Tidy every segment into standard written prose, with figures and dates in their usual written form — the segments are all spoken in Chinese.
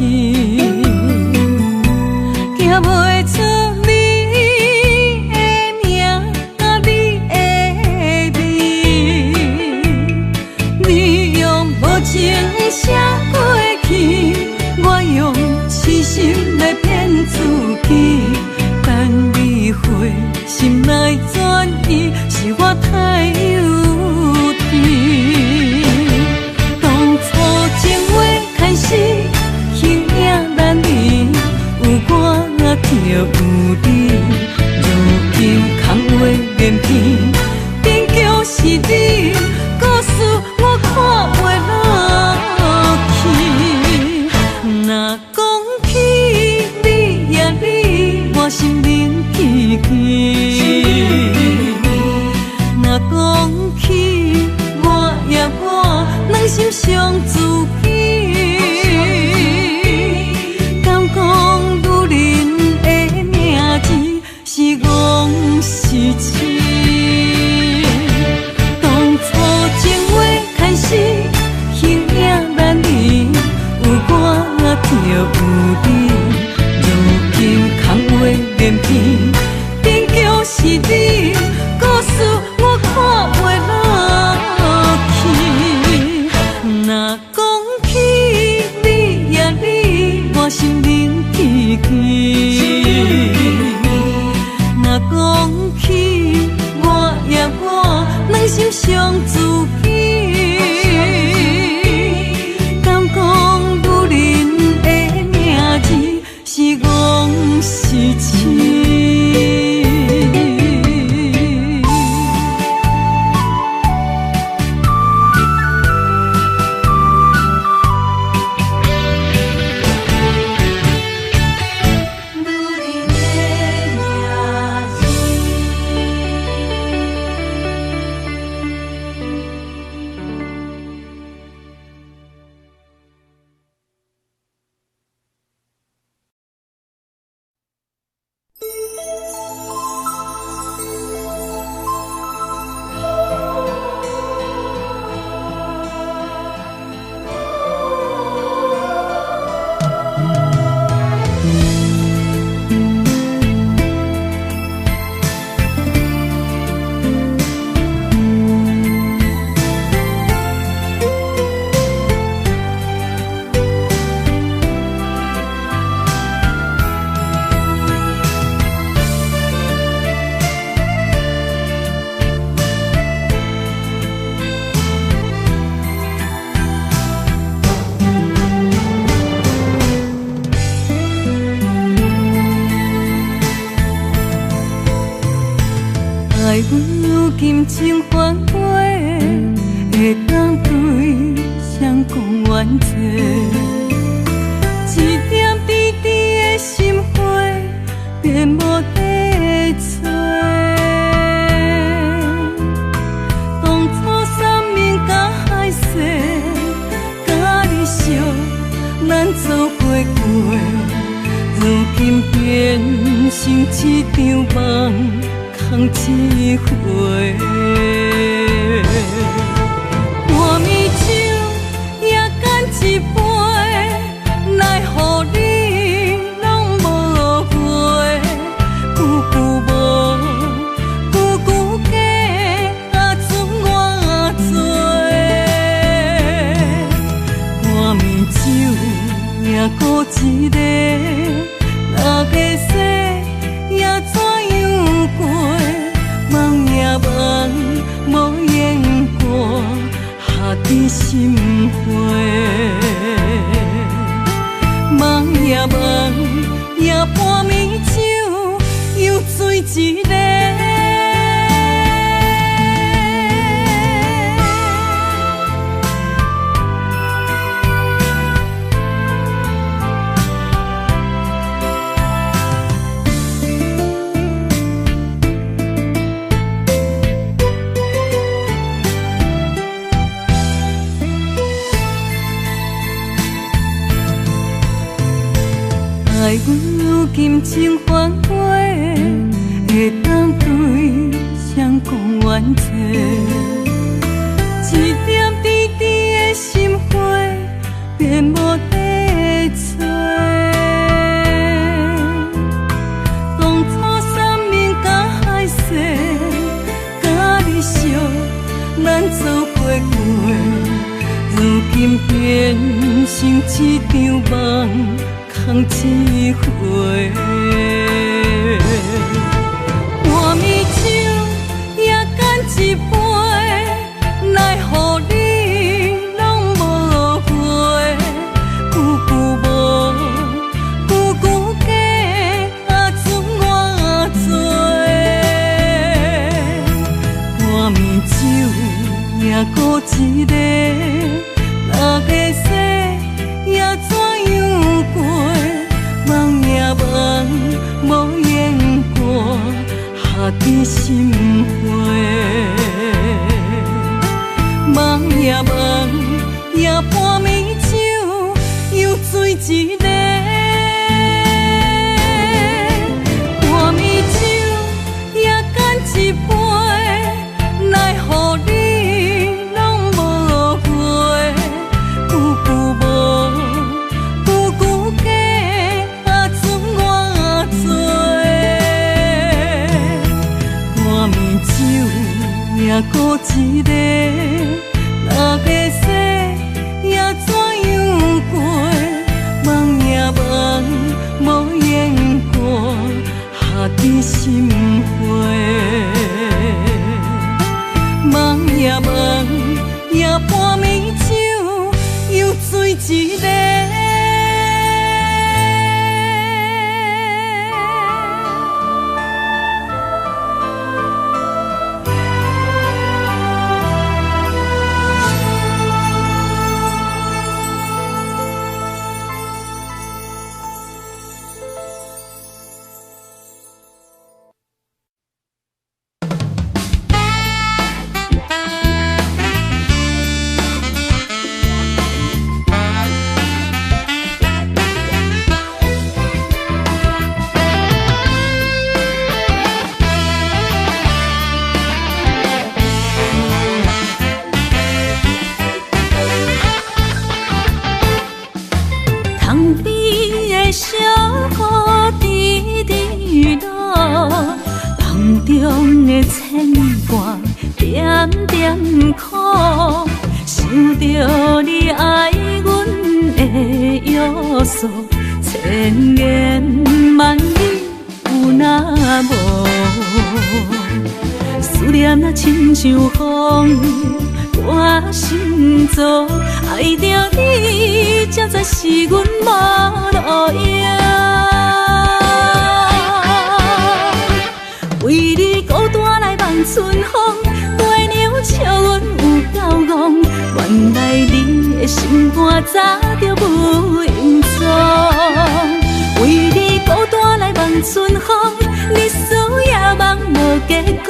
行袂出你的名，你的味。你用无情写过去，我用痴心来骗自己。等你回心来转意，是我太幼稚。当初情话开始，形影难离，有我就有你。如今空话连篇，终究是你，故事我看袂落去。若讲起你呀你，我心灵奇奇。若讲起我呀我，两心相知己。敢讲女人的名字是戆是痴？当初情话开始，形影难离，有我就有你。如今空话连篇，终究是你，故事我看袂落去。若讲起你呀你，我心灵奇奇。若讲起我呀我，两心相知己。敢讲女人的名字是戆是痴？爱阮如今情反悔，会当对谁讲冤错？一点滴滴的心花，变无地找。当初三明甲海誓，甲你惜，咱做伙过，如今变成一场梦。空一回，半暝酒也干一杯，奈何你拢无回？久久无，久久假，剩我做。半暝酒也孤一个，哪个说也怎样过？梦也梦，无言歌，下伫心花。梦也梦，也半暝酒又醉一个。爱阮如今情反悔，会当对谁讲冤错？一点滴滴的心花，变无地找。像一场梦，空一回。半暝酒也干一杯，奈何你拢无回？久久无，久久假，剩我做。半暝酒也孤一个，六个世也怎样过？梦也梦，无言过，下伫心花。梦也梦，也半暝酒又醉一个。半暝酒也干一杯，奈何你拢无回？久久无，久久假，剩我做。半暝酒也孤一个，六个世也怎样过？梦也梦，无言过，下伫心花。梦也梦，也半暝酒又醉一个。千言万语有那无？思念若亲像风，我心做爱着你，才知是阮无路用。为你孤单来望春风，月娘笑阮有够戆，原来你的心肝早就无影踪。为你孤单来望春风，日思夜梦无结果，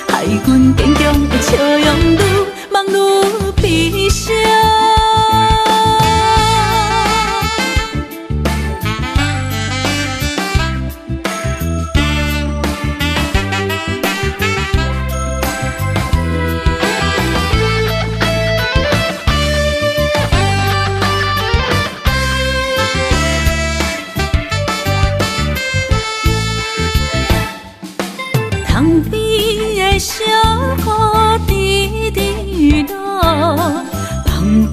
害阮坚强的笑容愈梦愈悲伤。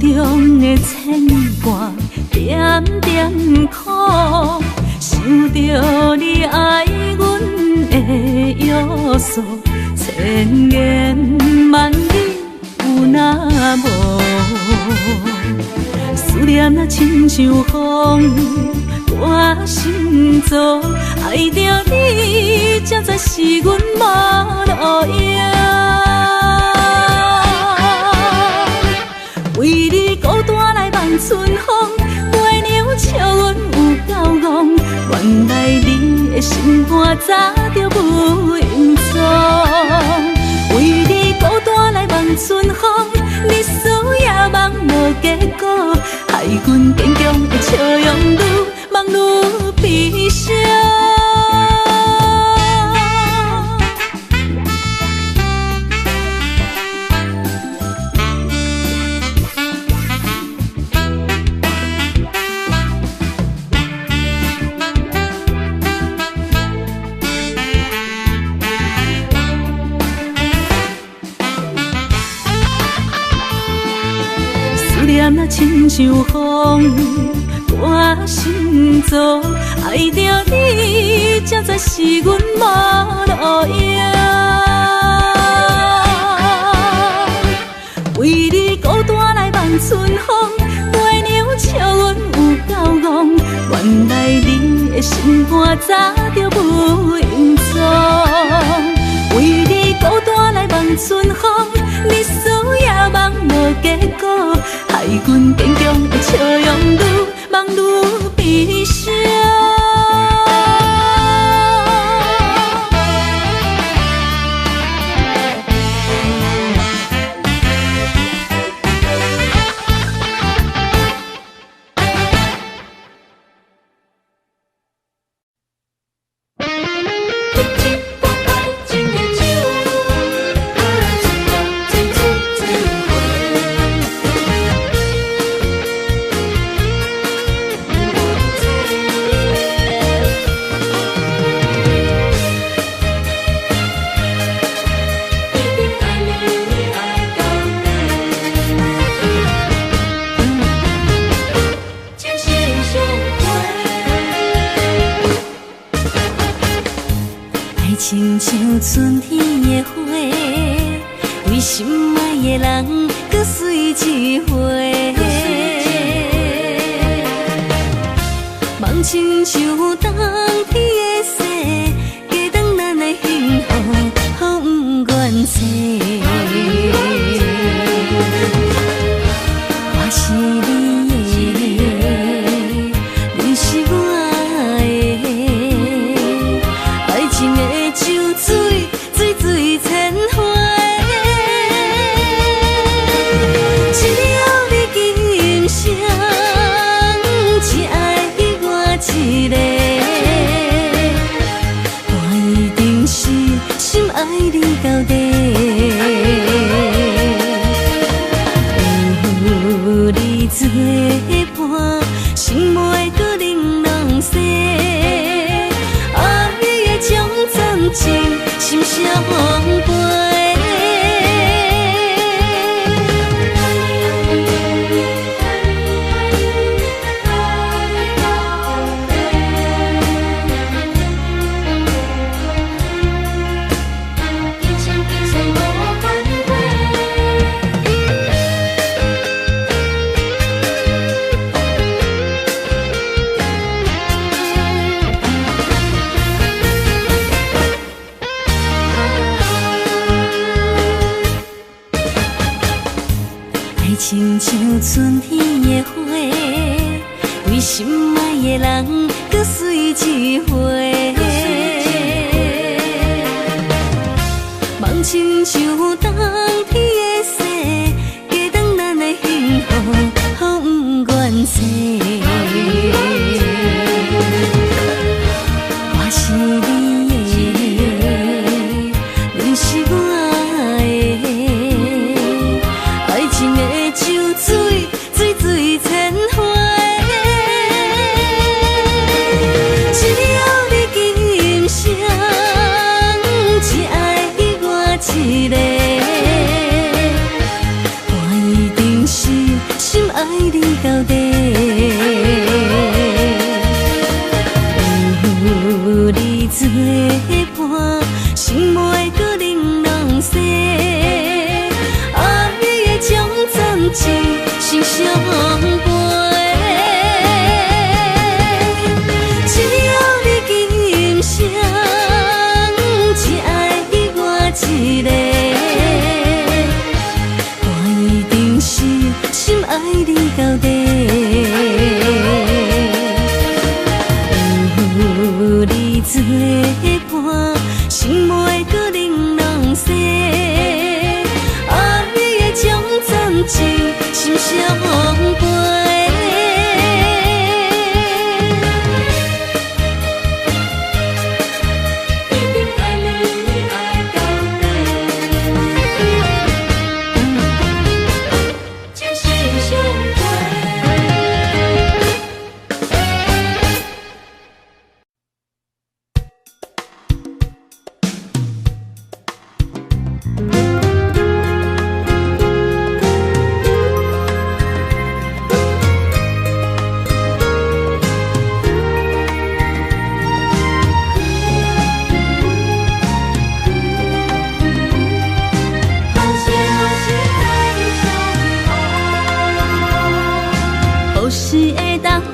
中的牵挂，点点苦，想着你爱阮的约束，千言万语有那无？思念若亲像风，我心做爱着你，才知是阮无路用。为你孤单来望春风，月娘笑阮有够戆，原来你的心肝早就无影踪。为你孤单来望春风，日思夜梦无结果，害阮坚强的笑容愈梦愈悲伤。亲像风，我心中爱着你，才知是阮无路用。为你孤单来望春风，月娘笑阮有够戆，原来你的心肝早就不隐藏。为你孤单来望春风，你思也梦无结果，害阮坚强的笑容愈梦愈悲伤。亲像春天的花，为心爱的人，搁水一回。梦亲像冬天的雪，加长咱的幸福，予不愿舍。我是你的，你是我的，爱情的。像水，水水千回，只有你今生只爱我一个，我一定是心爱你到底。有你作伴，心袂搁玲珑洗。情心相陪，亲像春天的花，为心爱的人，搁水一回。梦亲像冬天的雪，加长咱的幸福，予不愿舍。我是你的，你是我的，爱情的。像水，水水千回，只有你今生只爱我一个。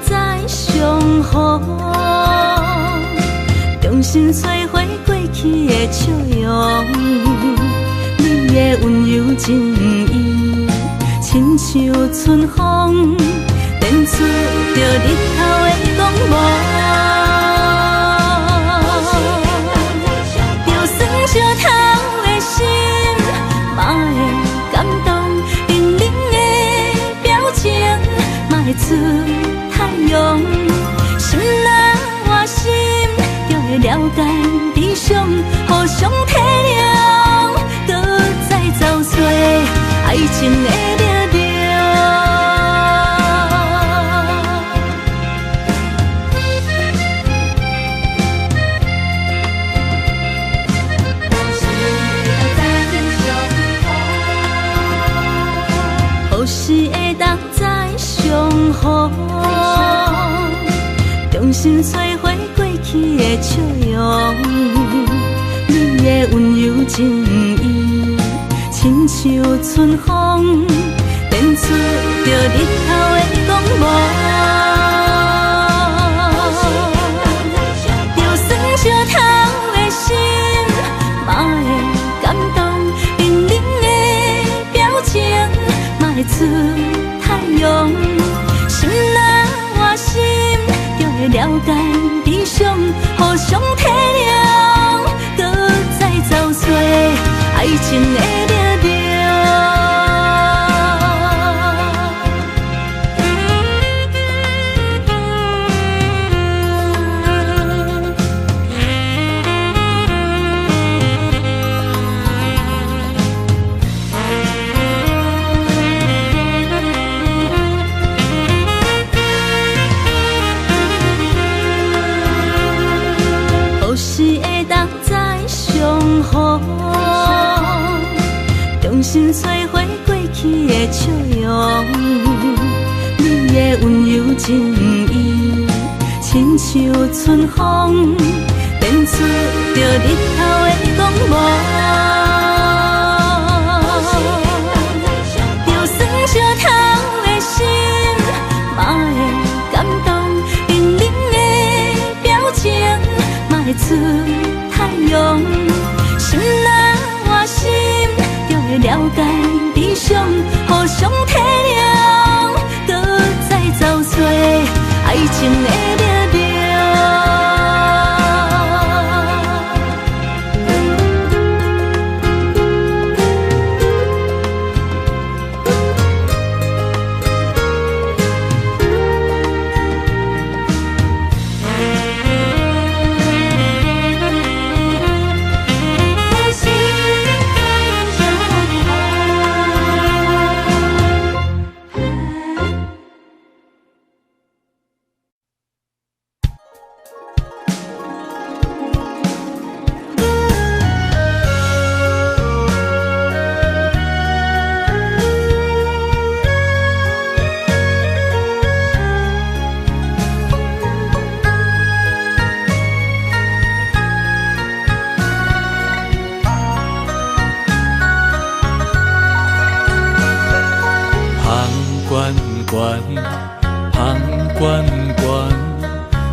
在上好，重新找回过去的笑容。你的温柔情意，亲像春风，电出着日头的光芒。就算烧透的心，嘛会感动，冷冷的表情，嘛会出太阳。心若换心，就会了解悲伤，互相体谅，搁再找找爱情的力量。何时会当再相逢？重新找回过去的笑容。你的温柔情意，亲像春风，电出着日头的光芒。就算烧透的心，嘛会感动，冷冷的表情，嘛会出太阳。心若换心，就会了解悲伤，互相体谅，搁再找找爱情的力量。何时会当再相逢？重新找回过去的笑容。你的温柔情意，亲像春风，电出着日头的光芒。就算烧透的心，嘛会感动，冷冷的表情，嘛会出太阳。心若换心，就会了解悲伤，互相体谅，搁再找找爱情的力量。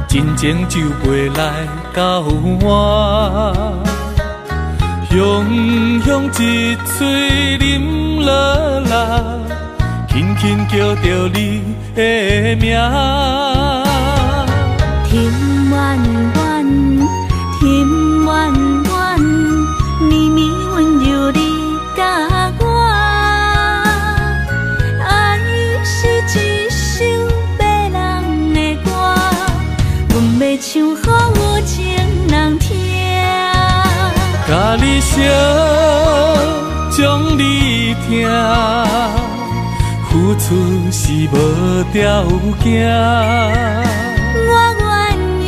真情就袂来到我，雄雄一嘴啉落来，轻轻叫着你的名。天远远，天远远，绵绵温柔你甲我，爱是一首迷人的歌。阮要唱给有情人听，甲你烧，将你听，付出是无条件。我愿意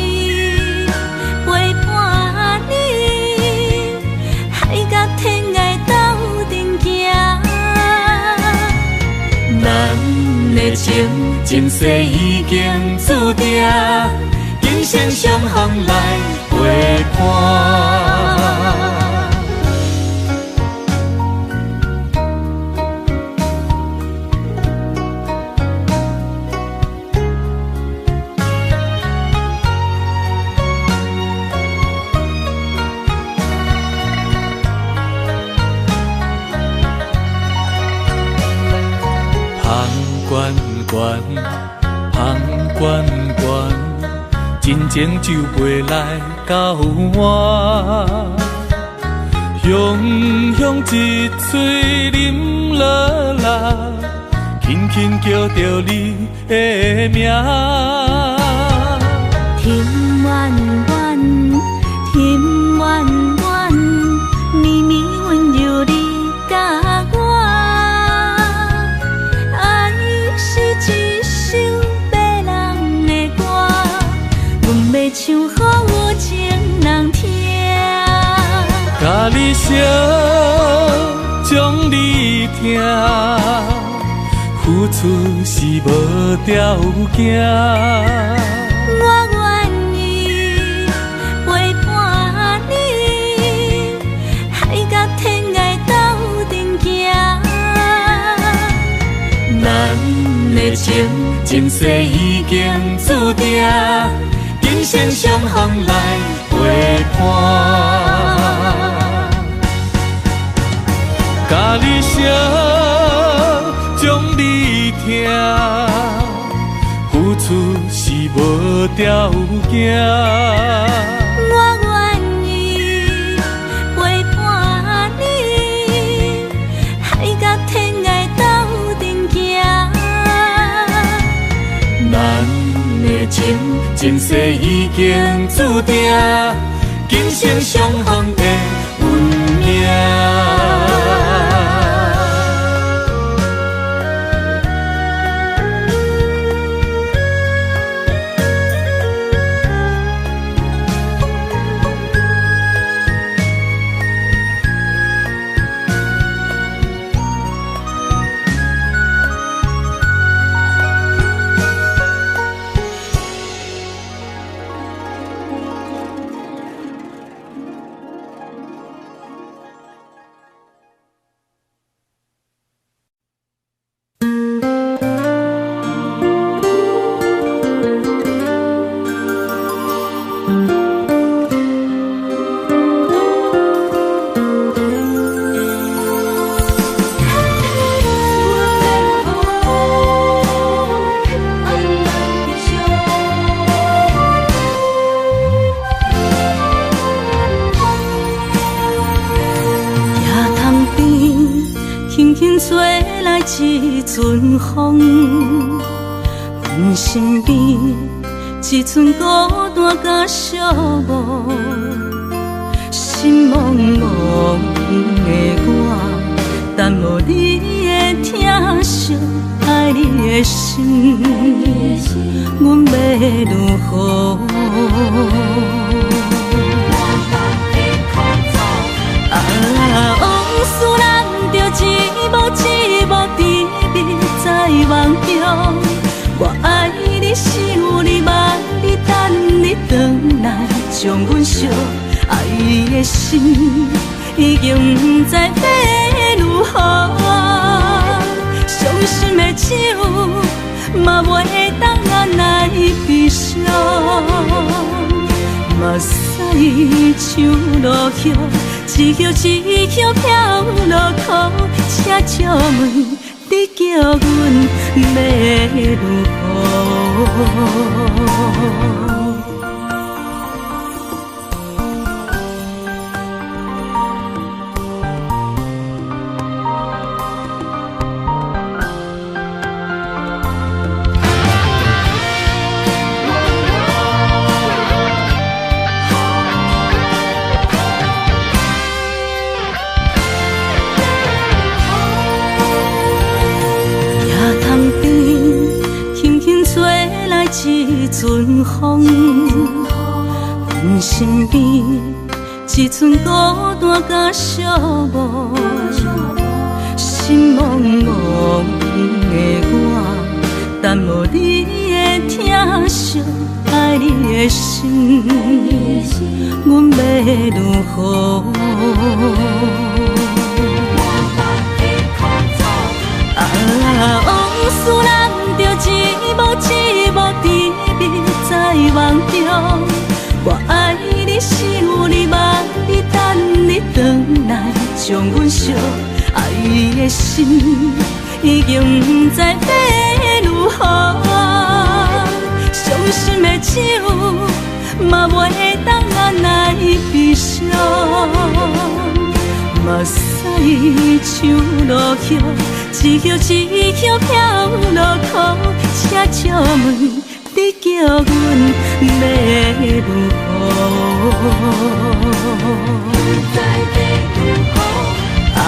陪伴你，海角天涯斗阵行。咱的情前世已经注定。今生相逢来陪伴。悬悬，真情就袂来到我。雄雄一嘴啉落来，轻轻叫着你的名。天远远，天远远，绵绵温柔你甲我。爱是一首迷人的歌，阮要唱给有情人听。甲你烧，将你听，付出是无条件。我愿意陪伴你，海角天涯斗阵行。咱的情前世已经注定，今生相逢来陪伴。甲你烧，将你听，付出是无条件。我愿意陪伴你，海角天涯斗阵行。咱的情前世已经注定，今生相逢的运命。一阵风，阮身边一寸孤单甲寂寞，心茫茫的我，等无你的疼惜，爱你的心，阮要如何？往事人着一幕一幕甜蜜在梦中，我爱你想你望你等你回来，将阮惜爱的心已经不知要如何，伤心的手嘛袂当按来悲伤，目屎像落雨。一叶一叶飘落雨，请借问你叫阮要如何？一阵风，阮身边一寸孤单甲寂寞，心茫茫的我，等无你的疼惜，爱你的心，阮要如何？往事人着一幕一幕甜蜜在梦中，我爱你想你望你等你回来，将阮惜爱的心已经不知要如何，心的酒，嘛袂当按来悲伤。目屎像落叶，一叶一叶飘落雨，车照问你叫阮要如何？啊，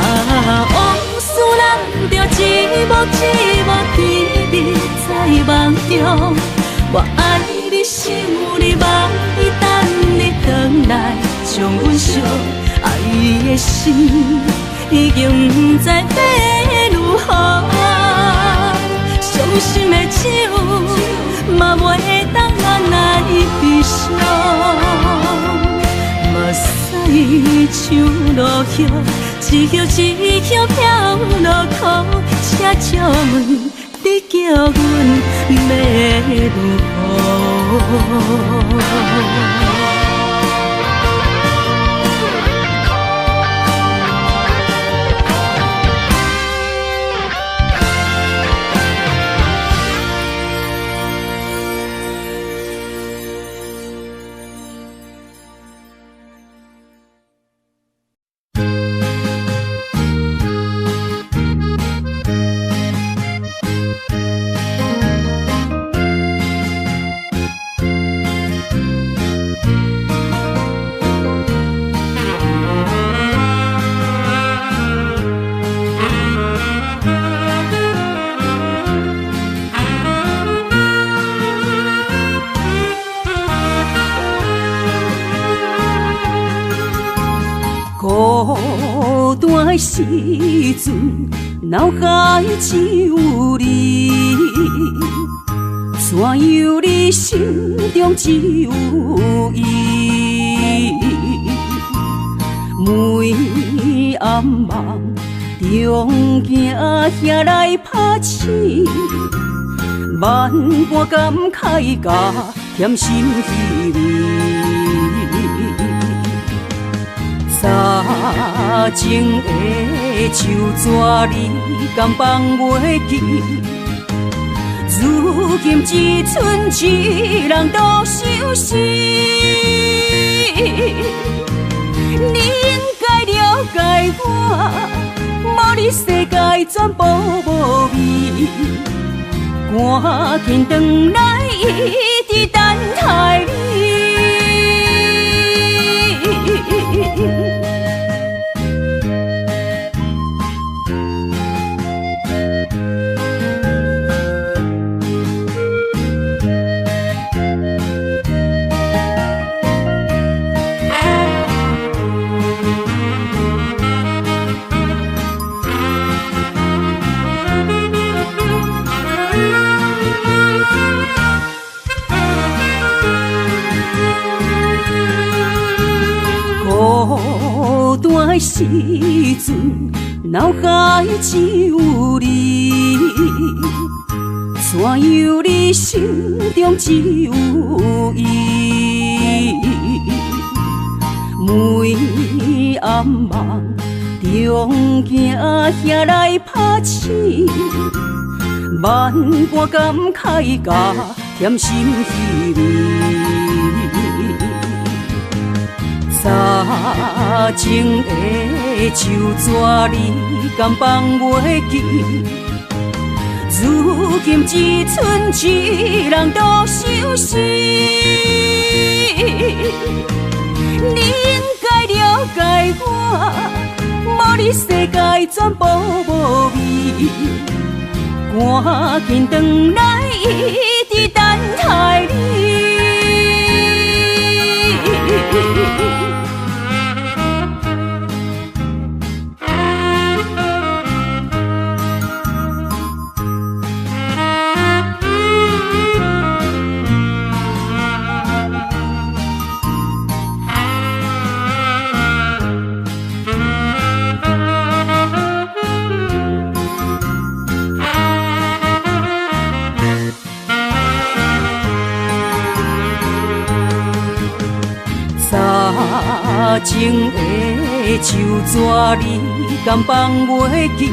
往事咱着一幕一幕甜蜜在梦中。我爱你，想你，梦你，等你回来，将阮惜爱的心已经不知要如何。伤心的酒，嘛袂当按来悲伤。目屎像落叶，一叶一叶飘落雨，车照问你叫阮要如何？孤单的时阵，脑海只有你，怎样你心中只有伊？每暗梦中惊遐来拍醒，万般感慨甲甜心稀微。早前的手纸你敢放袂记？如今只剩一人独相思。你应该了解我，无你世界全部无味。赶紧回来，一直等待你。孤单的时阵，脑海只有你，怎样你心中只有伊？每暗梦中惊遐来拍醒，万般感慨甲甜心稀微。早前的手纸你敢放袂记？如今只剩一人独相思。你应该了解我，无你世界全部无味。赶紧回来，一直等待你。早前的手纸你敢放袂记？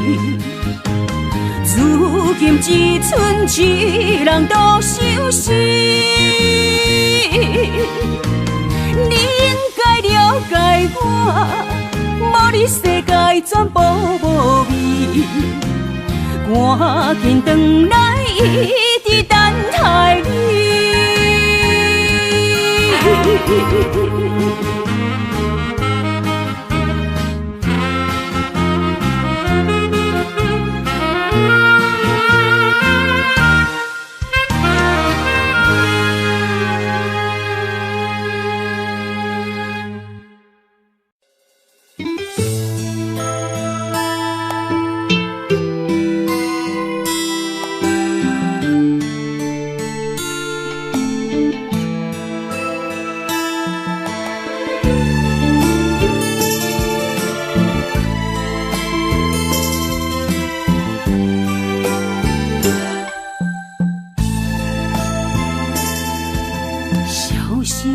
如今只剩一人独相思。无你世界全部无味，赶紧转来，一直等待你。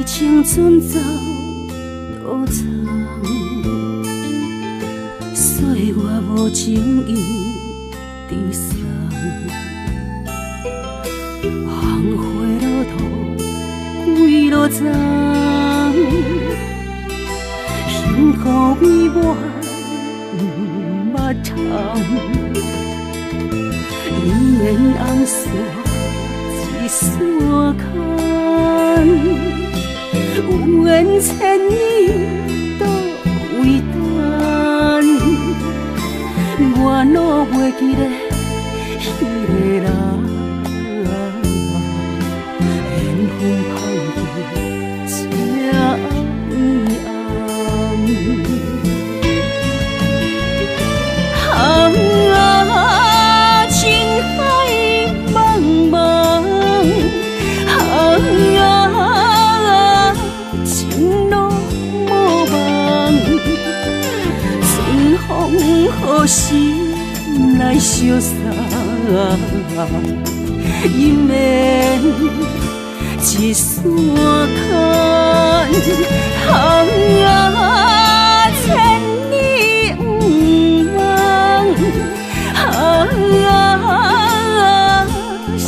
青春走多长，岁月无情意地送，红花落土归落丛，幸福美满捌窗，姻缘红线一线牵。有缘千里都为等，我哪袂记得迄个人，缘分芳气这暗暗，情海茫茫，何时来相送？姻缘一线牵，千里不忘，心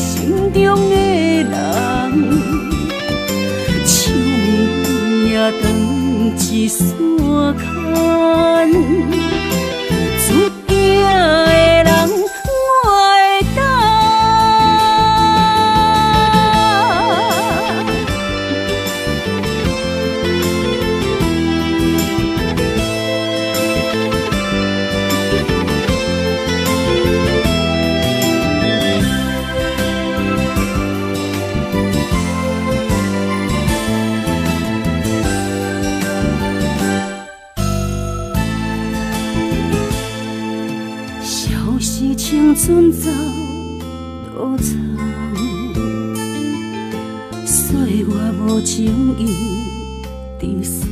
中的人，手也长一线牵。注定的人，我会等。青春走多长，岁月无情意地送，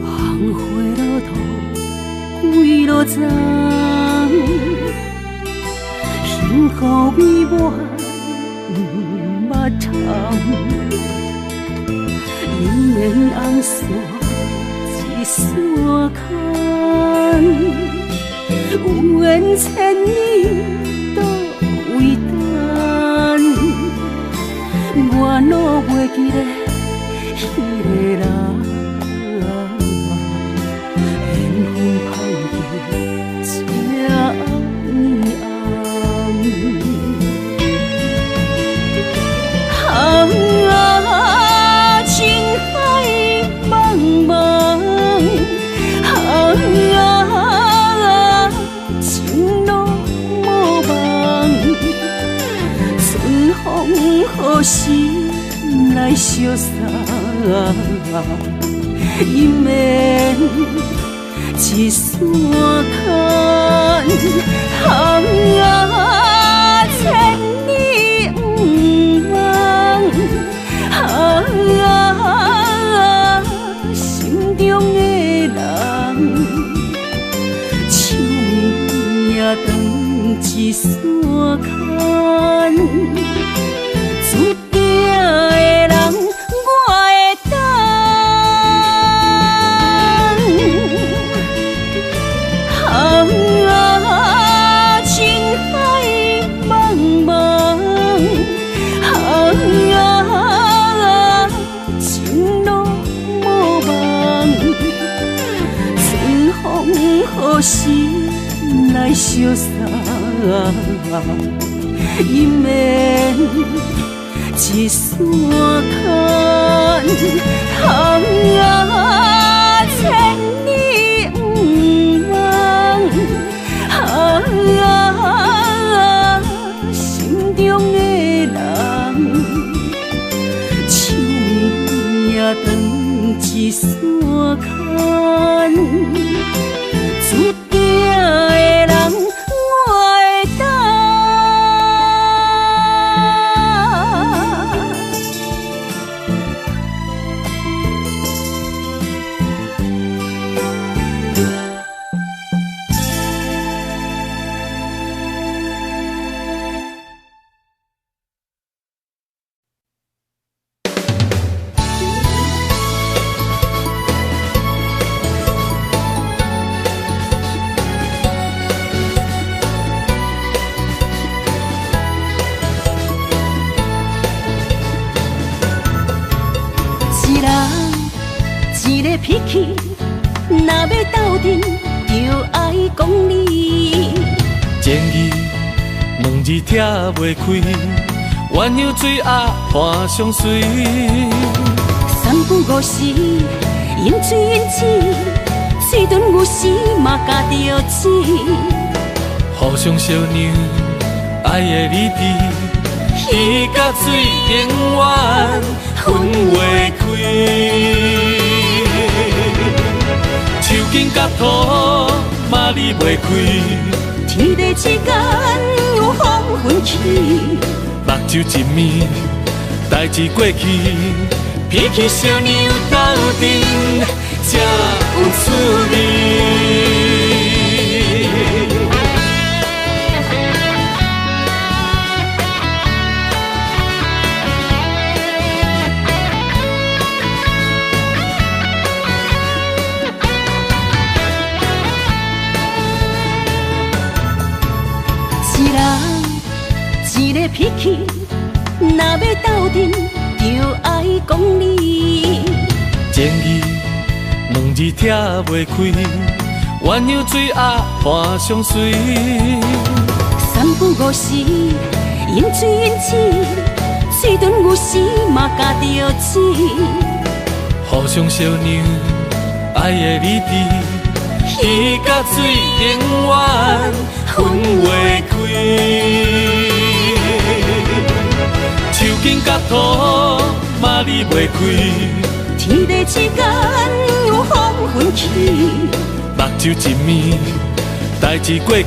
红花落土归落丛，幸福美满捌窗，姻缘红线一线牵。有缘千里都为等，我哪袂记得迄个人，缘分芳气这暗，情海茫茫，何时来相送？姻缘一线牵，千里不忘，心中的人，手也长一线牵。注定的人，我会等。情海茫茫，情路无相送，伊免一山看，千里不忘，心中的人，手也断一山看。注定的人，我会等。一个脾气，若要斗阵，就爱讲理。情义两字拆袂开，鸳鸯水鸭伴相随。三不五时，饮水饮水，水顿有时嘛加着钱。互相相让，爱的理智，鱼甲水永远分袂开。手筋甲土嘛离袂开，天地之间有风云起，目睭一暝，代志过去，脾气小娘斗阵才有滋味。一个脾气，若要斗阵，就爱讲理。情义两字拆袂开，鸳鸯水鸭伴相随。三不五时，饮水饮水，水顿有时嘛加着钱。互相相让，爱的理智，鱼甲水永远分袂开。手筋甲土嘛离袂开，天地之间有风云起，目睭一暝，代志过去，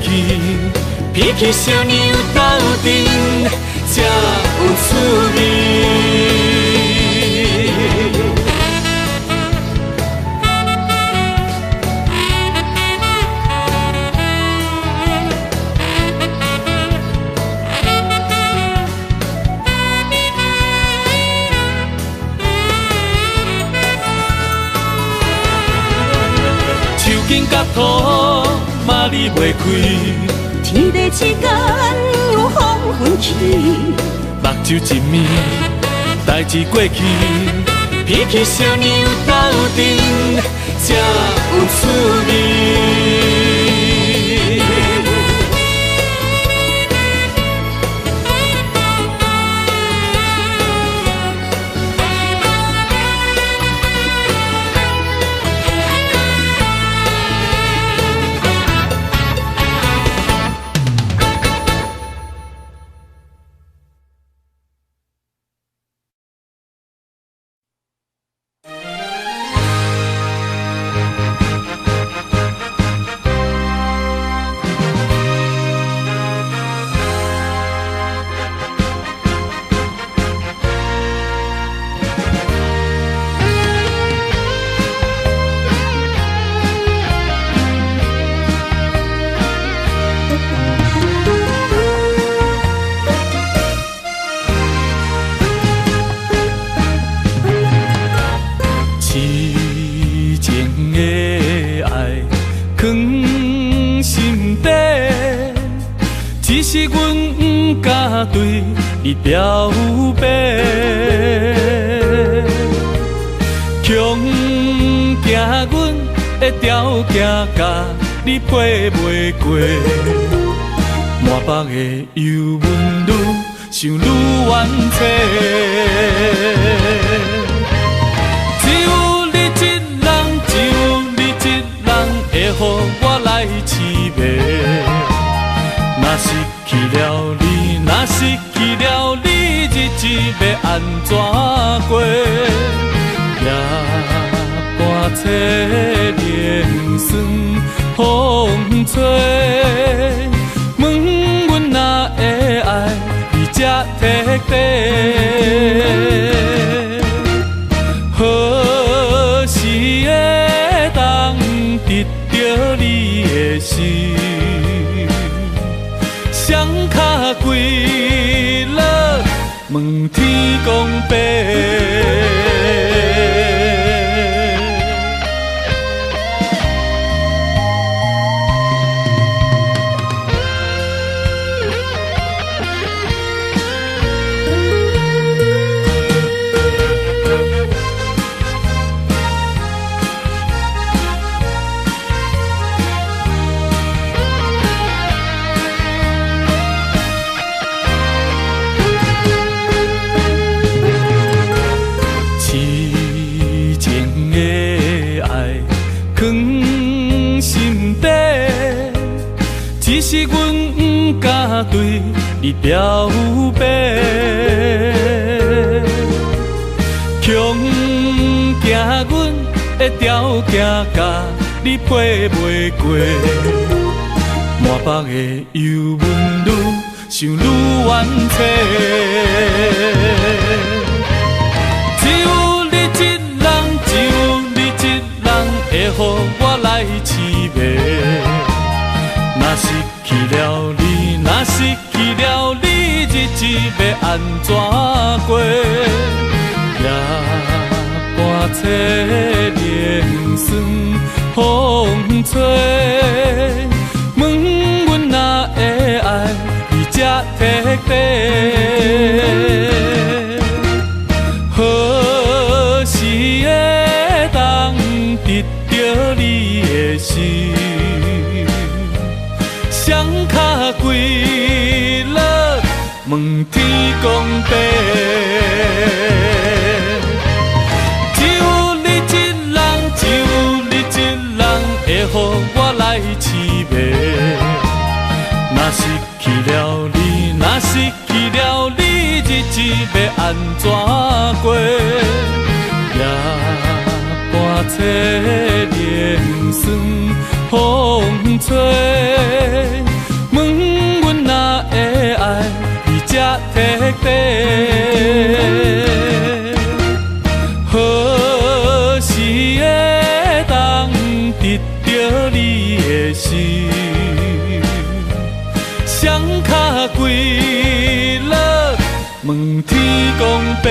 脾气小娘斗阵才有滋味。筋甲土嘛离袂开，天地之间有风云起，目睭一暝，代志过去，脾气小娘斗阵才有滋味。是阮不敢对你表白，强行阮的条件甲你配袂过。满腹的忧闷愈想愈怨切，只有你一人，只有你一人会予我来凄迷。若失去了你，若失去了你，日子要安怎过？夜半切连酸风吹。爱你才徹底，何時會當得到你的心？雙腳跪落，問天公伯。是阮不敢对你表白，强行阮的条件甲你配袂过，满腹的忧闷愈想愈怨切，只有你一人，只有你一人会予我来凄迷。若失去了你，若失去了你，日子要安怎过？夜半切连酸风吹，问阮哪会爱你才徹底？何時會當得到你的心？雙腳跪落，問天公伯。只有你一人，只有你一人會予我來凄迷。若失去了你，若失去了你，日子要安怎過？夜半切連酸風吹。問阮哪會愛你才徹底？何時會當得到你的心？雙腳跪落，問天公伯。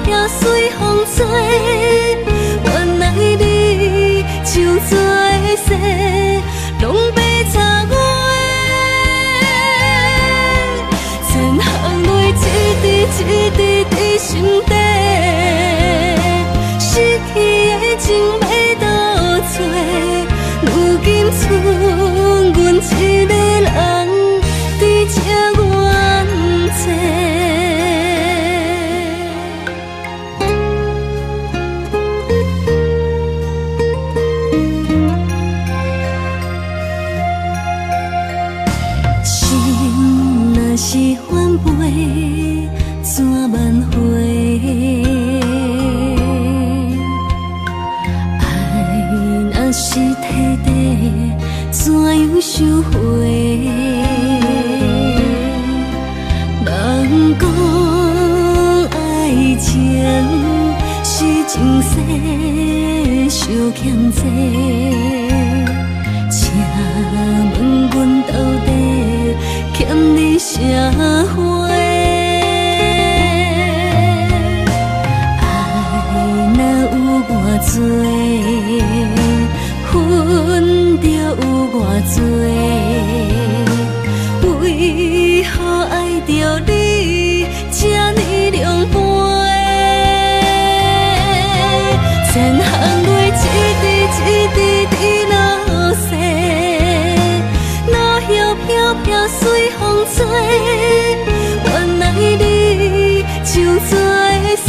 飘随风吹，原来你就做的事，拢被插我的，千行泪一滴一滴在心底，失去的情要倒找，如今剩阮一个人在这怨嗟。是翻倍怎挽回？爱若是体地，怎样收回？人讲爱情是前世相欠债，请问阮到底欠你啥货？爱若有偌多，恨着有偌多，为何爱着你这呢凉薄？千行泪一滴一滴在落雪，落叶飘飘随风吹，原来你就做的事，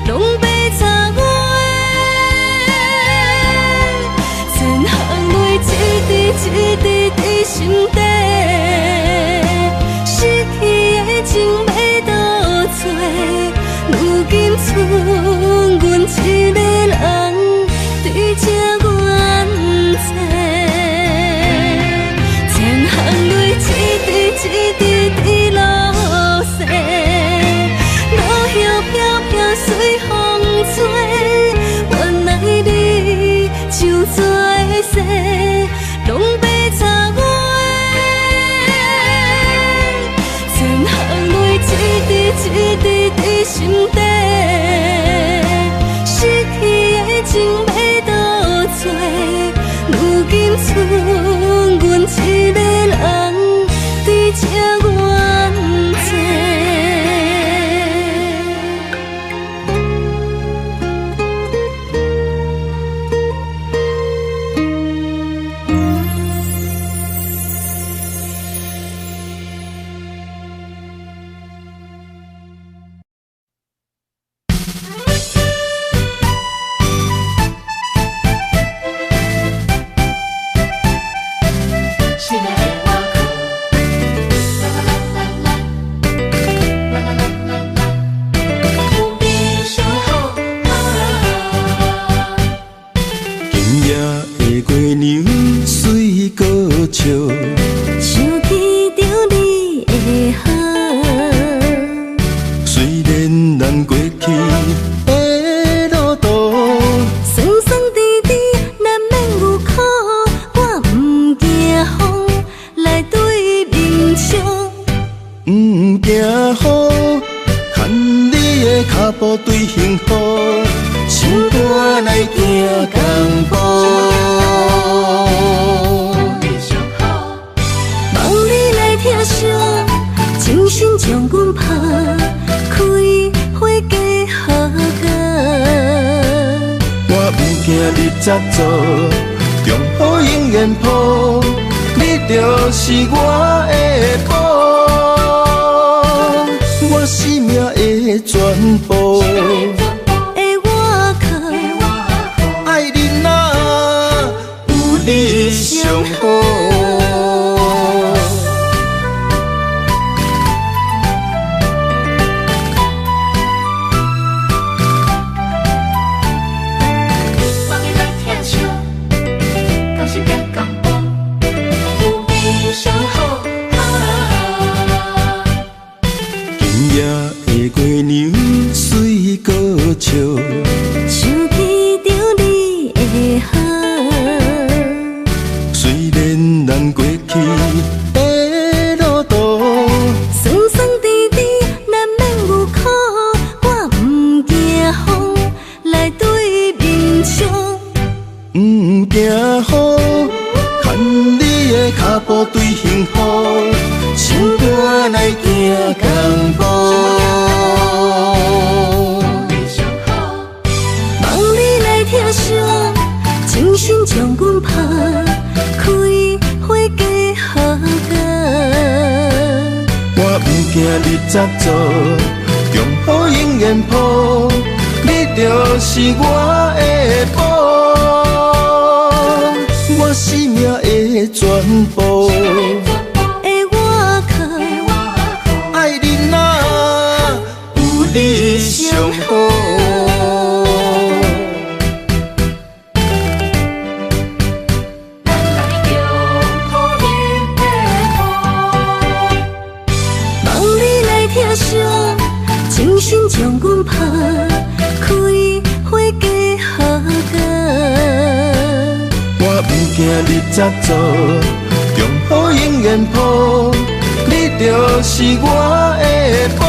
拢被插我的，千行泪一滴一滴在心底，失去的情要倒找，如今剩阮一个人在这怨嗟。一滴滴落雪，落叶飘飘随风吹，原来你就做的事，拢被插我的，千行泪一滴一滴在心底，失去的情要倒找，如今剩阮一个人在这怨嗟。才做，中好永远抱，你就是我的宝，我生命的全部。我靠，爱你哪有你上好。想起着你的好，虽然咱过去的路途，酸酸甜甜难免有苦，我不早做，中好永远抱，你就是我的宝，我生命的全部。的我靠，爱你啊，有你上好。精心将阮抱，开花结好果。我不惊你早做，中好永远抱，你就是我的宝，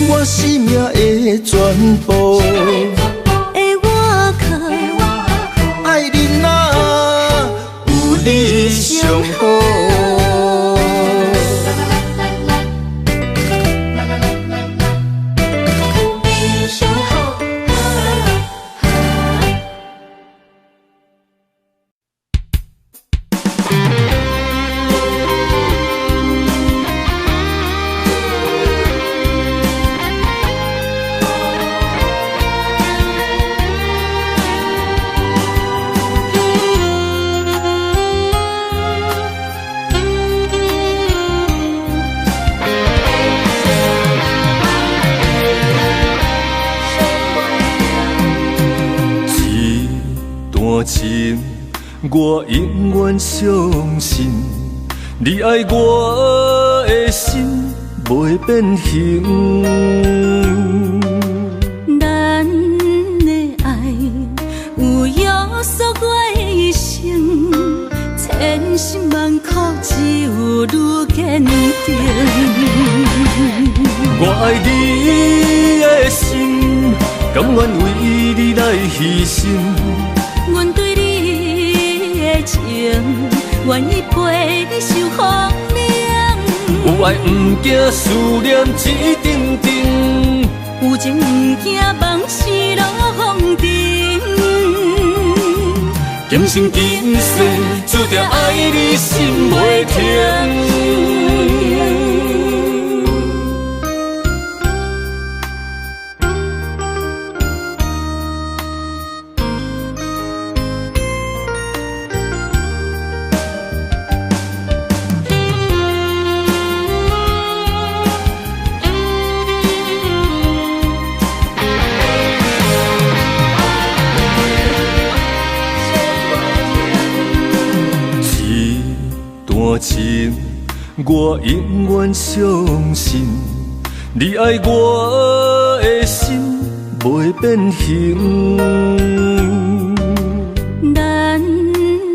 我生命的全部。的我靠，爱你啊，有你上好。我永远相信，你爱我的心袂变形。咱的爱有约束我的一生，千辛万苦只有愈坚定。我爱你的心，甘愿为你来牺牲。阮对你的情，愿意陪你受风凉。有爱不惊思念一阵阵，有情不惊梦醒落风尘。今生今世注定爱你心袂停。情，我永远相信，你爱我的心袂变形。咱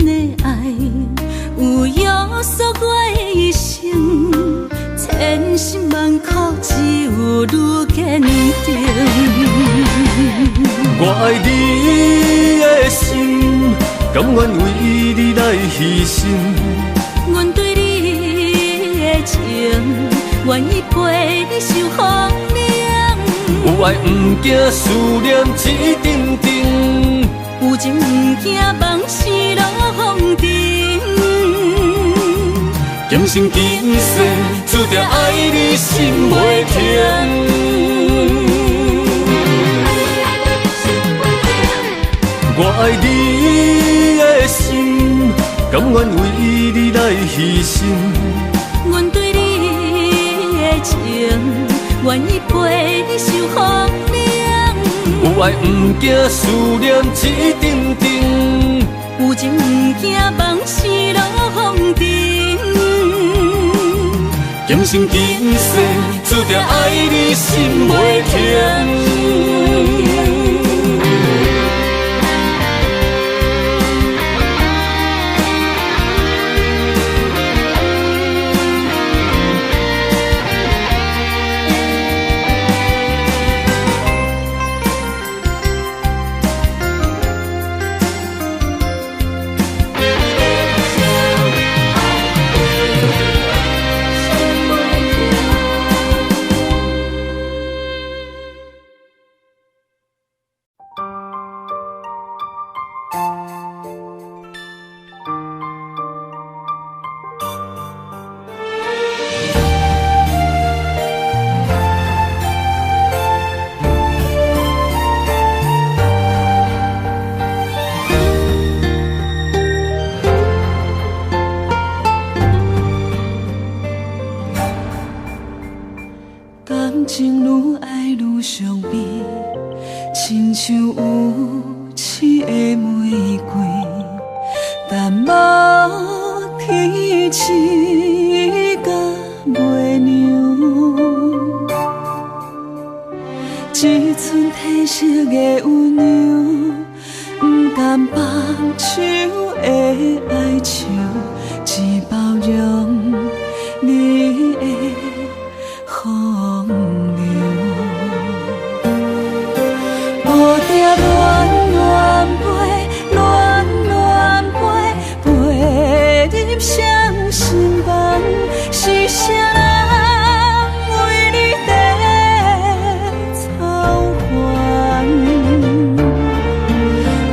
的爱有约束我的一生，千辛万苦只有愈坚定。我爱你的心，甘愿为你来牺牲。阮对你的情，愿意陪你受风凉。有爱不惊思念一阵阵，有情不惊梦醒落风尘。今生今世注定爱你心袂停。我爱你的心，甘愿为你来牺牲。阮对你的情，愿意陪你受风凉。有爱不惊思念一阵阵，有情不惊梦醒落风尘。今生今世注定爱你心袂停。感情愈爱愈伤悲，亲像有刺的玫瑰，但无天星甲月亮，一寸褪色的温柔，不甘放手的哀愁，只包容你的风流。蝴蝶恋恋飞，恋恋飞，飞入谁心房？是谁人为你在操烦？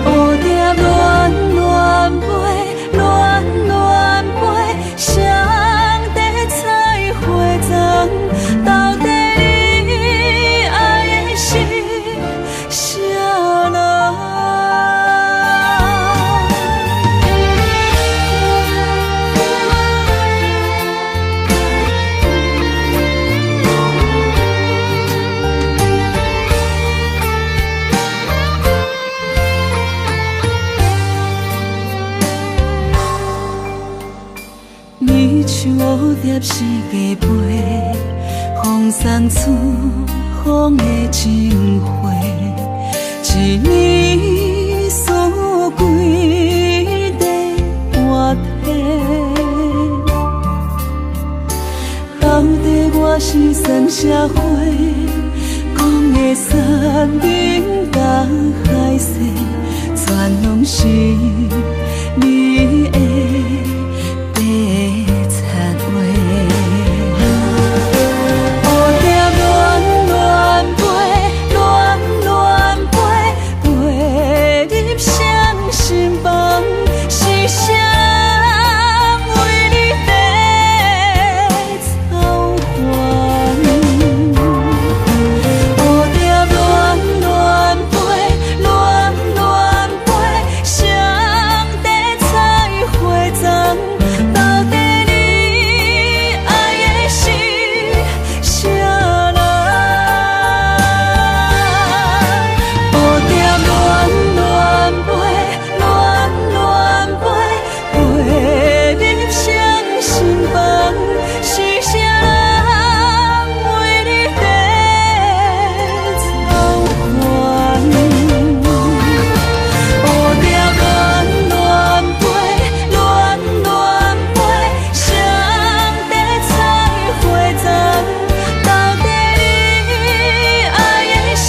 蝴蝶恋恋飞，恋恋飞，谁在采花丛？到底你爱的是谁人？你像蝴蝶是加倍，风送出风的情花，一年四季在换体。到底我是算啥货？讲的山顶甲海誓，全拢是你的白残话。蝴蝶恋恋飞，恋恋飞，飞入谁心房？是谁人为你在操烦？蝴蝶恋恋飞，恋恋飞，谁在采花丛？到底你爱的是谁人？蝴蝶恋恋飞，恋恋飞，飞入谁心房？是谁人为你在操烦？蝴蝶恋恋飞，恋恋飞，谁在采花丛？到底你爱的是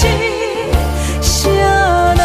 谁人？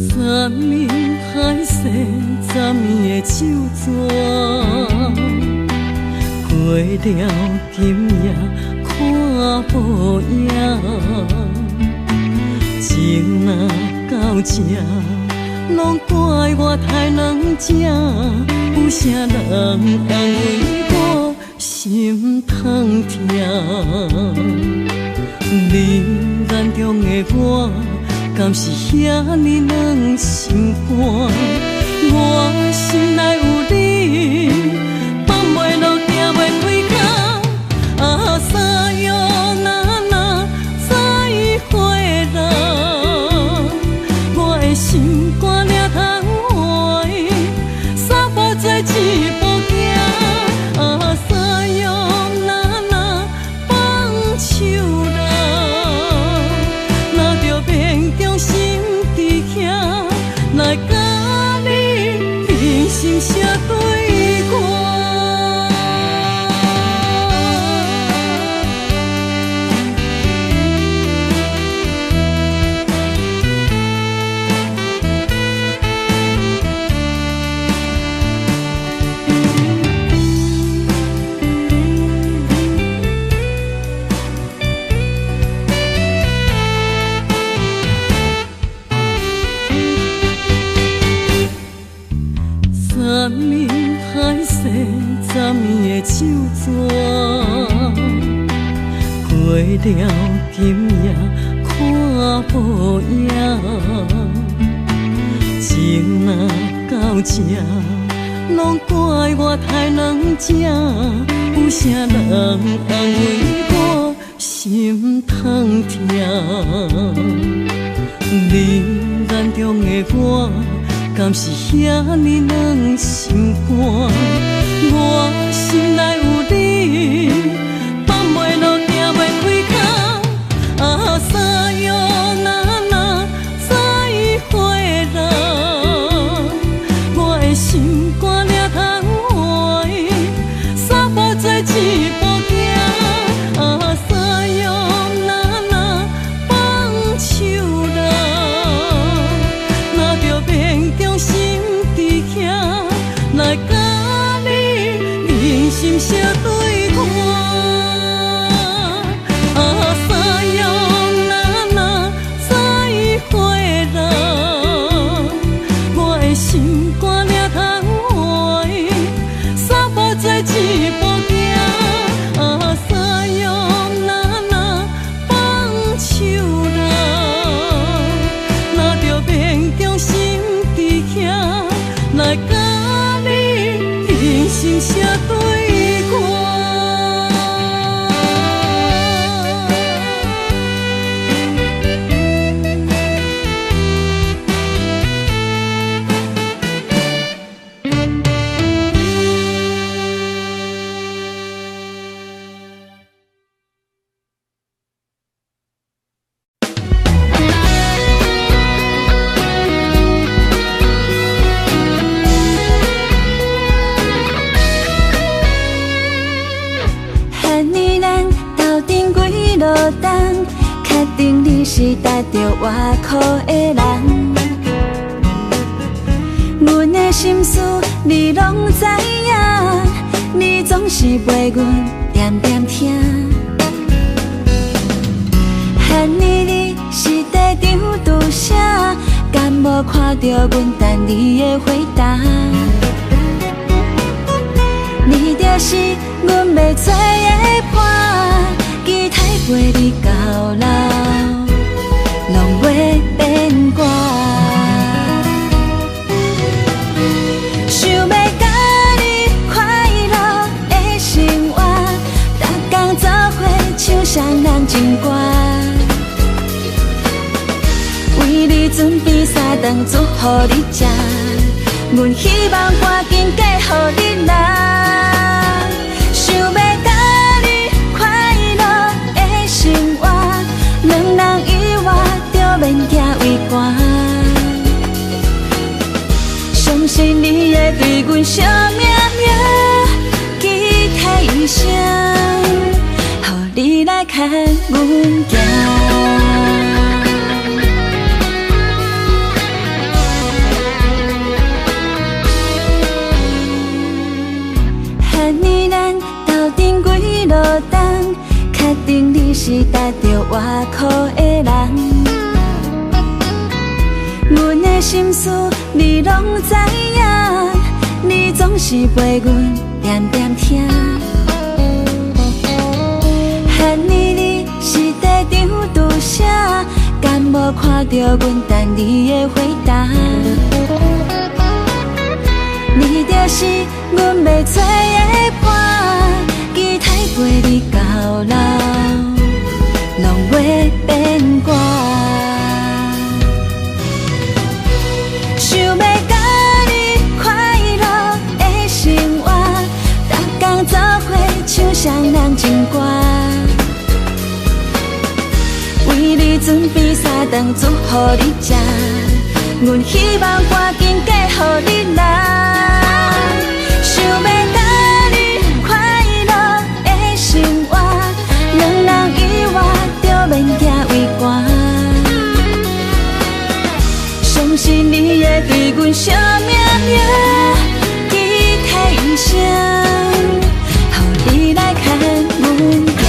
三面海誓，十面的手绢，过了今夜看无影，情若到这，拢怪我太软情，有啥人安慰我心痛痛？你眼中的我，敢是遐尼软心肝？我心内有你，放袂落，行袂开口。啊，三月那再会人，我的心肝领通换，三步做一步行。啊，三月那放手人，若着命中心伫遐，来。面海誓，十年的手纸，过了今夜看无影，情若到这，拢怪我太软情，有啥人安慰我心痛痛？你眼中的我，敢是遐尼软心肝？我心内有你，放袂落，行袂开口。啊，三月那再会啦，我的心肝抓通换，三步做一步行。啊，三月那放手啦，若着命中心伫遐，来甲你人心相对看。啊，三月那再会啦，我的心肝抓通换，三步做一步行。啊，三月那放手啦，若着命中心伫遐，来甲你人心相对看。确定你是带着外壳的人，阮的心思你拢知影，你总是陪阮点点听。喊你是在场拄啥？敢无看到阮等你的回答？你就是阮要找的伴，期待陪你到老，拢袂变卦。想要甲你快乐的生活，逐天做伙唱双人情歌，为你准备三顿煮予你食，阮希望赶紧嫁予你啦。想要甲你快乐的生活，两人以外就免惊畏寒。相信你会对阮惜命命，期待一声，予你来牵阮行。确定你是带着外壳的人，阮的心思你拢知影，你总是陪阮点点听。喊你是在场拄啥？敢无看到阮等你的回答？你就是阮要找的伴，期待陪你到老，拢袂变卦。想要甲你快乐的生活，逐天做伙唱双人情歌，为你准备三顿煮予你食，阮希望赶紧嫁予你啦。想要甲你快乐的生活，两人以外就免惊畏寒。相信你会对阮惜命命，期待一声，予你来牵阮行。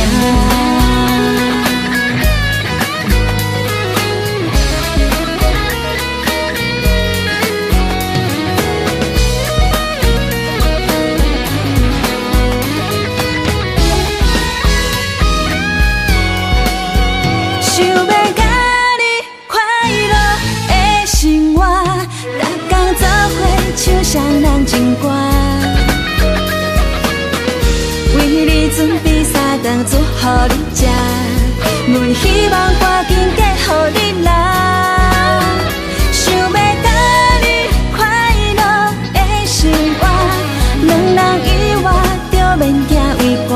唱双人情歌，为你准备三顿煮予你食，阮希望赶紧嫁予你啦，想要甲你快乐的生活，两人以外就免行为寒，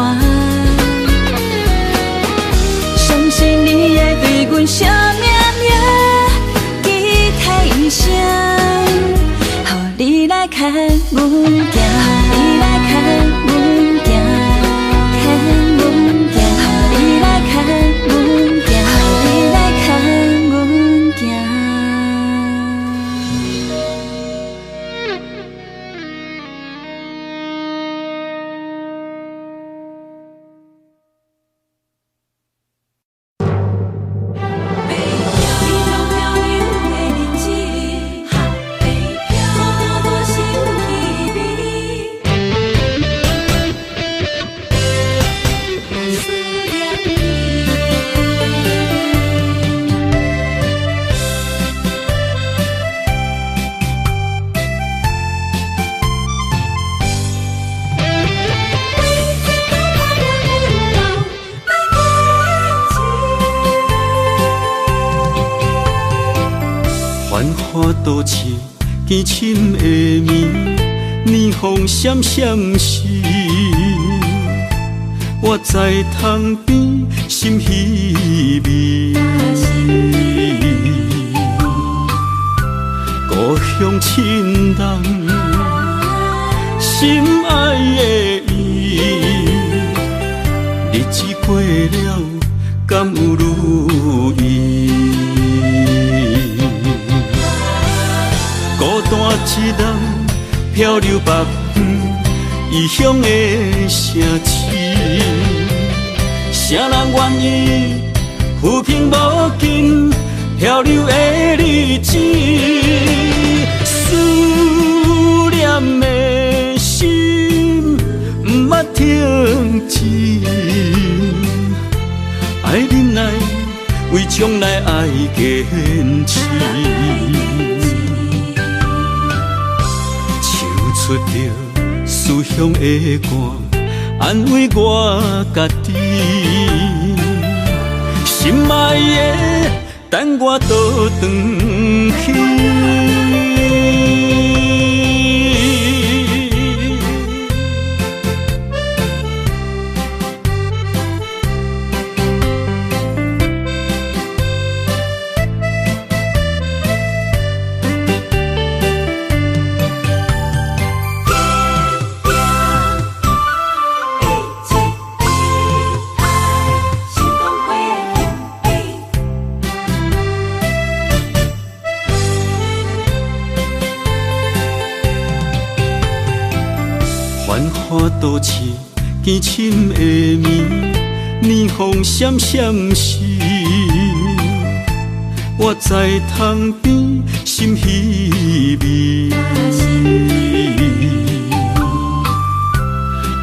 相信你会对阮惜命命，期待一生。你来看阮行，你来看阮行，看阮行，你来看阮行，你来看阮行。繁华都市，凄深的暝，年风闪闪时，我在窗边心稀微。故乡亲人，心爱的伊，日子过了，敢有如意？孤单一人漂流北远，异乡的城市，谁人愿意浮萍无尽漂流的日子？思念的心不捌停止，爱忍耐，为将来爱坚持。出着思乡的歌，安慰我家己。心爱的，等我倒转去。繁华都市，凄深的暝，年风闪闪时，我在窗边心稀微。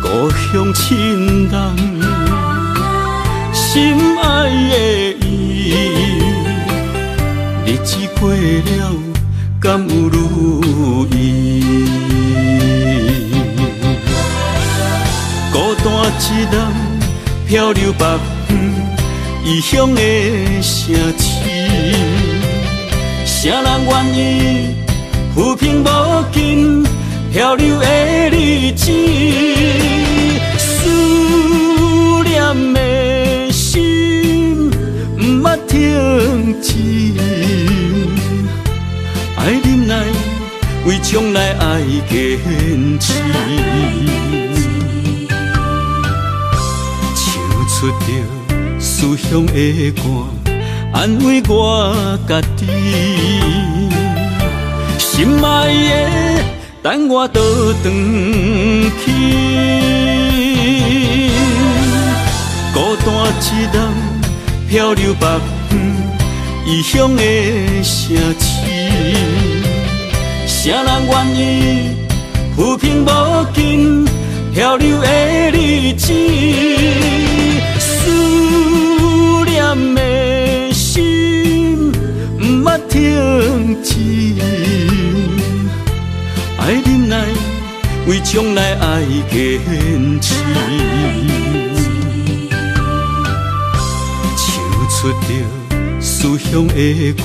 故乡亲人，心爱的伊，日子过了，敢有如意？孤单一人漂流北远，异乡的城市，谁人愿意浮萍无尽漂流的日子？思念的心不捌停止，爱忍耐，为将来爱坚持。出着思乡的歌，安慰我家己。心爱的，等我倒转去。孤单一人漂流北远，异乡的城市，谁人愿意浮萍无尽漂流的日子？思念的心不捌停止，爱忍耐，为将来爱坚持。唱出着思乡的歌，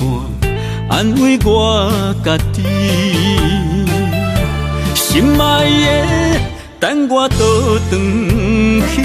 安慰我家己。心爱的，等我倒转去。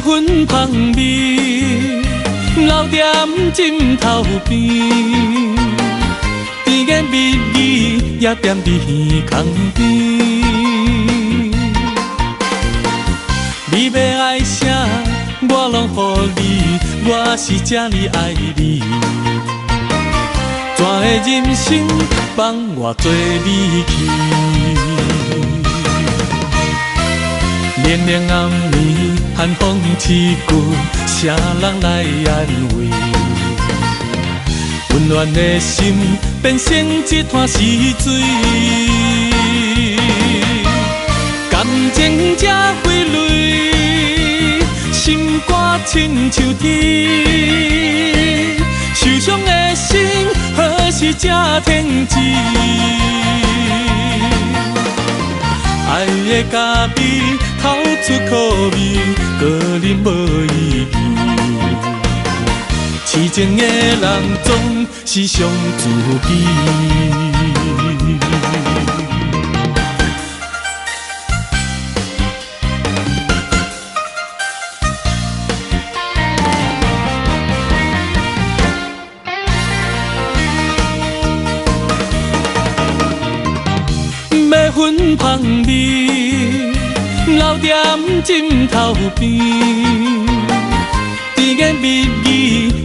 粉芳味，留踮枕头边，甜言蜜语也踮伫耳孔边。你要爱啥，我拢予你，我是这呢爱你。全的人生放我做你去。连连暗暝，寒风刺骨，谁人来安慰？温暖的心变成一滩死水，感情才会泪，心肝亲像铁，受伤的心何时才停止？爱的咖啡透出苦味，个人无意义。痴情的人总是伤自己。要粉芳味，留踮枕头边，甜言蜜语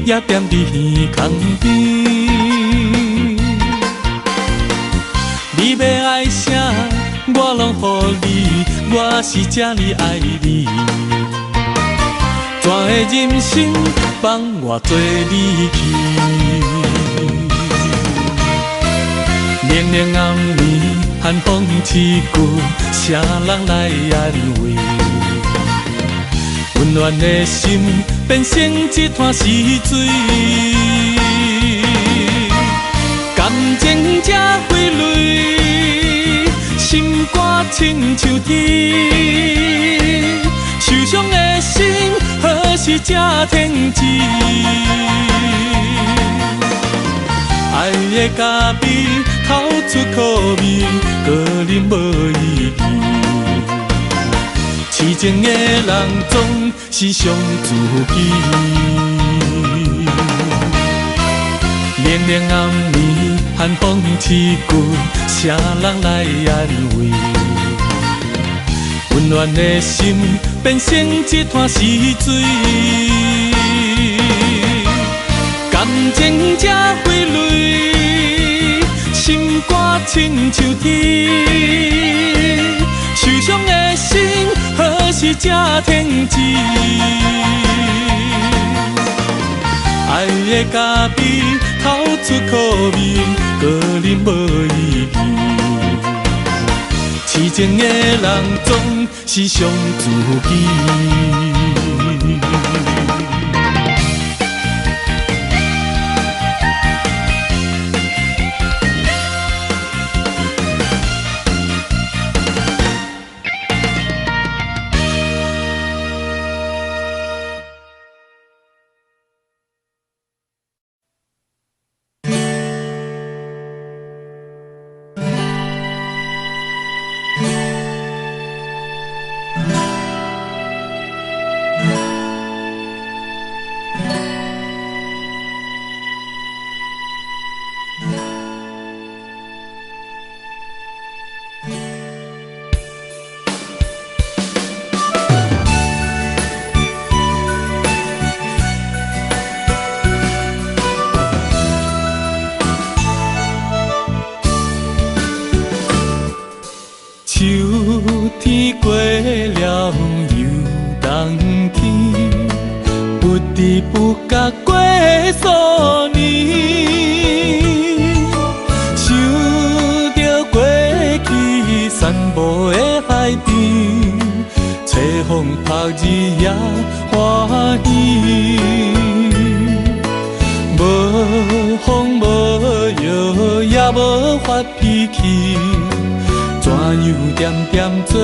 也踮伫耳孔边。你要爱啥，我拢予你，我是这呢爱你。全的人生放我做你去。连连暗暝，寒风刺骨，谁人来安慰？温暖的心变成一滩死水，感情才会泪，心肝亲像铁，受伤的心何时才停止？爱的咖啡透出苦味，个人无意义。痴情的人总是伤自己。连连暗暝，寒风刺骨，谁人来安慰？温暖的心变成一滩死水，感情才会泪，心肝亲像铁，受伤的心何时才停止？爱的咖啡透出苦味，个人无意义。痴情的人总是伤自己。你不甲过数年，想着过去散步的海边，吹风晒日也欢喜。无风无雨也无发脾气，怎样点点做？